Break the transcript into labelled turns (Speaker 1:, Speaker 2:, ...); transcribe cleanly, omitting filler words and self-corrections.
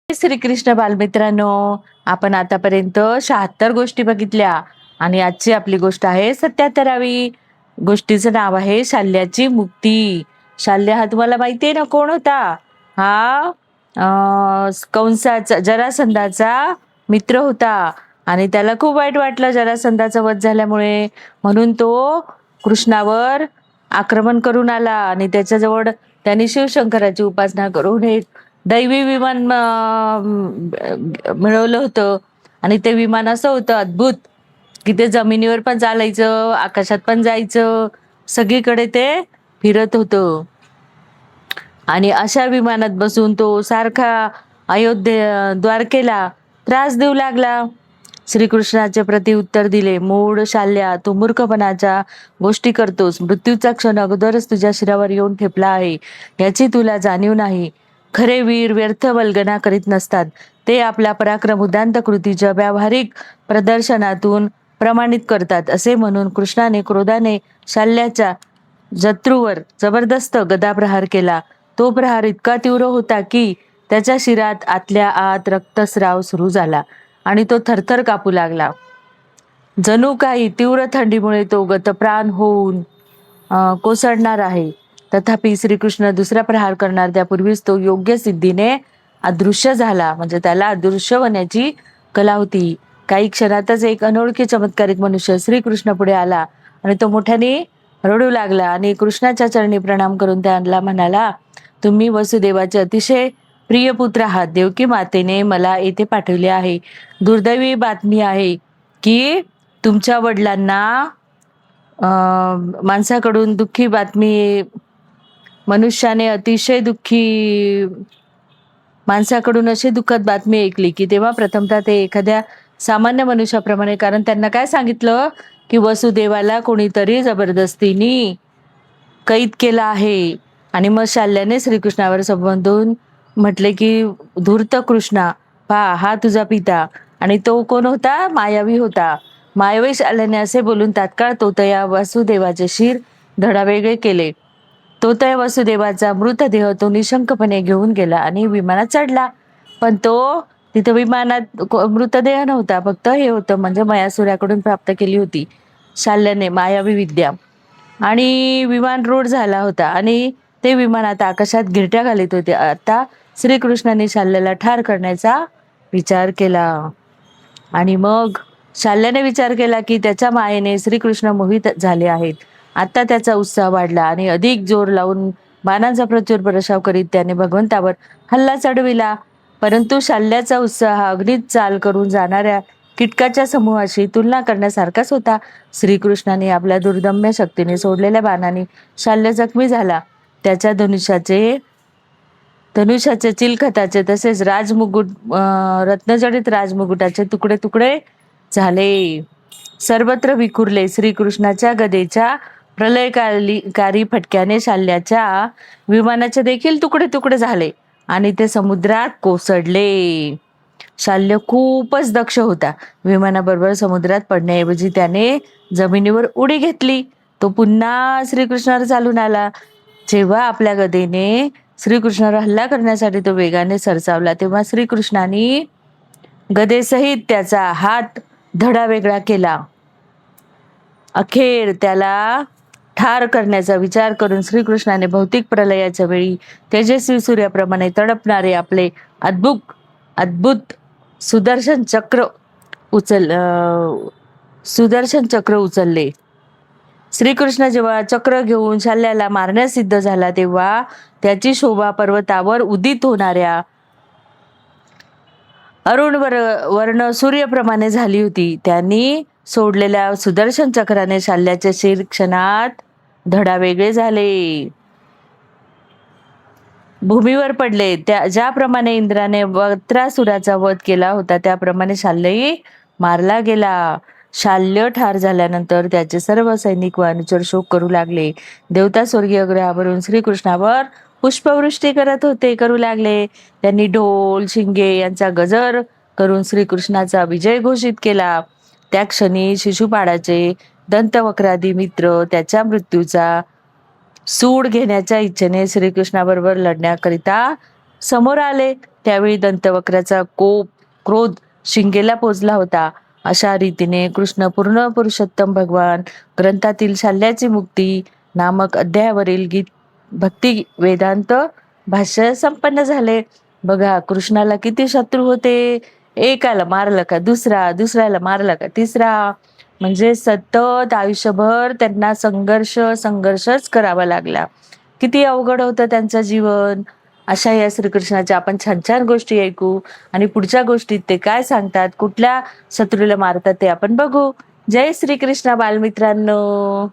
Speaker 1: श्रीकृष्ण बालमित्रांनो, आपण आतापर्यंत 76 गोष्टी बघितल्या आणि आजची आपली गोष्ट आहे 77वी. गोष्टीचं नाव आहे शाल्याची मुक्ती. शाल्य हा तुम्हाला माहिती आहे ना कोण होता? हा कंसाचा जरासंधाचा मित्र होता आणि त्याला खूप वाईट वाटलं जरासंधाचा वध झाल्यामुळे. म्हणून तो कृष्णावर आक्रमण करून आला आणि त्याच्याजवळ त्यांनी शिवशंकराची उपासना करून एक दैवी विमान मिळवलं होतं. आणि ते विमान असं होतं अद्भुत की ते जमिनीवर पण चालायचं, आकाशात पण जायचं, सगळीकडे ते फिरत होतं. आणि अशा विमानात बसून तो सारखा द्वारकेला त्रास देऊ लागला. श्रीकृष्णाचे प्रत्युत्तर दिले, मूढ शाल्या, तू मूर्खपणाच्या गोष्टी करतोस. मृत्यूचा क्षण अगोदरच तुझ्या शिरावर येऊन ठेपला आहे, याची तुला जाणीव नाही. खरे वीर व्यर्थ वल्गना करीत नसतात, ते आपला पराक्रम उदांत कृतीच्या व्यावहारिक प्रदर्शनातून प्रमाणित करतात. असे म्हणून कृष्णाने क्रोधाने शाल्याच्या जत्रूवर जबरदस्त गदाप्रहार केला. तो प्रहार इतका तीव्र होता की त्याच्या शिरात आतल्या आत रक्तस्राव सुरू झाला आणि तो थरथर कापू लागला. जणू काही तीव्र थंडीमुळे तो गतप्राण होऊन कोसळणार आहे. तथापि श्रीकृष्ण दुसरा प्रहार करणार त्यापूर्वीच तो योग्य सिद्धीने अदृश्य झाला. म्हणजे त्याला अदृश्य होण्याची कला होती. काही क्षणातच एक अनोळखी चमत्कारिक मनुष्य श्रीकृष्ण पुढे आला आणि तो मोठ्याने रडू लागला आणि कृष्णाच्या चरणी प्रणाम करून त्याला म्हणाला, तुम्ही वसुदेवाचे अतिशय प्रिय पुत्र आहात. देवकी मातेने मला येथे पाठवले आहे. दुर्दैवी बातमी आहे की तुमच्या वडिलांना माणसाकडून दुःखी बातमी मनुष्याने अतिशय दुःखी माणसाकडून अशी दुःखद बातमी ऐकली की तेव्हा प्रथमतः ते एखाद्या सामान्य मनुष्याप्रमाणे, कारण त्यांना काय सांगितलं की वसुदेवाला कोणीतरी जबरदस्तीने कैद केला आहे. आणि मग शाल्याने श्रीकृष्णावर संबोधून म्हटले की धूर्त कृष्णा, पहा हा तुझा पिता. आणि तो कोण होता? मायावी होता. मायावी शाल्याने असे बोलून तात्काळ तोतया वसुदेवाचे शिर धडावेगळे केले. तोतया वसुदेवाचा मृतदेह तो निशंकपणे घेऊन गेला आणि विमानात चढला. पण तो तिथे विमानात मृतदेह नव्हता, फक्त हे होतं, म्हणजे मयासुराकडून प्राप्त केली होती शाल्याने मायावी विद्या. आणि विमान रूढ झाला होता आणि ते विमान आता आकाशात गिरट्या घालीत होते. आता श्रीकृष्णाने शाल्याला ठार करण्याचा विचार केला. आणि मग शाल्याने विचार केला की त्याच्या मायेने श्रीकृष्ण मोहित झाले आहेत. आता त्याचा उत्साह वाढला आणि अधिक जोर लावून बाणांचा प्रचुर प्रशाव करीत त्याने भगवंतावर हल्ला चढविला. परंतु शाल्याचा उत्साह हा अग्नीत चाल करून जाणाऱ्या कीटकाच्या समूहाशी तुलना करण्यासारखाच होता. श्रीकृष्णाने आपल्या दुर्दम्य शक्तीने सोडलेल्या बाणाने शाल्य जखमी झाला. त्याच्या धनुष्याचे चिलखताचे तसेच राजमुकुट रत्नजडित राजमुकुटाचे तुकडे तुकडे झाले, सर्वत्र विखुरले. श्रीकृष्णाच्या गदेच्या प्रलयकारी फटक्याने शाल्याच्या विमानाचे देखील तुकडे तुकडे झाले आणि ते समुद्रात कोसळले. शाल्य खूपच दक्ष होता. विमानाबरोबर समुद्रात पडण्याऐवजी त्याने जमिनीवर उडी घेतली. तो पुन्हा श्रीकृष्णावर चालून आला. जेव्हा आपल्या गदेने श्रीकृष्णावर हल्ला करण्यासाठी तो वेगाने सरसावला, तेव्हा श्रीकृष्णाने गदेसहित त्याचा हात धडा वेगळा केला. अखेर त्याला ठार करण्याचा विचार करून श्रीकृष्णाने भौतिक प्रलयाच्या वेळी तेजस्वी सूर्याप्रमाणे तडपणारे आपले अद्भुत सुदर्शन चक्र उचलले. श्रीकृष्ण जेव्हा चक्र घेऊन शाल्याला मारण्यास सिद्ध झाला, तेव्हा त्याची शोभा पर्वतावर उदित होणाऱ्या अरुण वर्ण सूर्याप्रमाणे झाली होती. त्यांनी सोडलेल्या सुदर्शन चक्राने शाल्याचे शिर क्षणात धडावेगळे झाले, भूमीवर पडले. ज्याप्रमाणे इंद्राने वक्त्रासुराचा वध केला होता त्याप्रमाणे शाल्यही मारला गेला. शाल्य ठार झाल्यानंतर त्याचे सर्व सैनिक व अनुचर शोक करू लागले. देवता स्वर्गीय ग्रहावरून श्रीकृष्णावर पुष्पवृष्टी करू लागले. त्यांनी ढोल शिंगे यांचा गजर करून श्रीकृष्णाचा विजय घोषित केला. त्या क्षणी शिशुपाळाचे दंतवक्रादी मित्र त्याच्या मृत्यूचा सूड घेण्याच्या इच्छेने श्रीकृष्णाबरोबर लढण्याकरिता समोर आले त्यावेळी दंतवक्राचा कोप क्रोध शिंगेला पोचला होता. अशा रीतीने कृष्ण पूर्ण पुरुषोत्तम भगवान ग्रंथातील शाल्याची मुक्ती नामक अध्यायावरील गीत भक्ती वेदांत भाष्य संपन्न झाले. बघा कृष्णाला किती शत्रू होते. एकाला मारलं का दुसरा, दुसऱ्याला मारला का तिसरा, म्हणजे सतत आयुष्यभर त्यांना संघर्षच करावा लागला. किती अवघड होतं त्यांचं जीवन. अशा या श्रीकृष्णाच्या आपण छान छान गोष्टी ऐकू आणि पुढच्या गोष्टीत ते काय सांगतात, कुठल्या शत्रूला मारतात ते आपण बघू. जय श्रीकृष्ण बालमित्रांनो.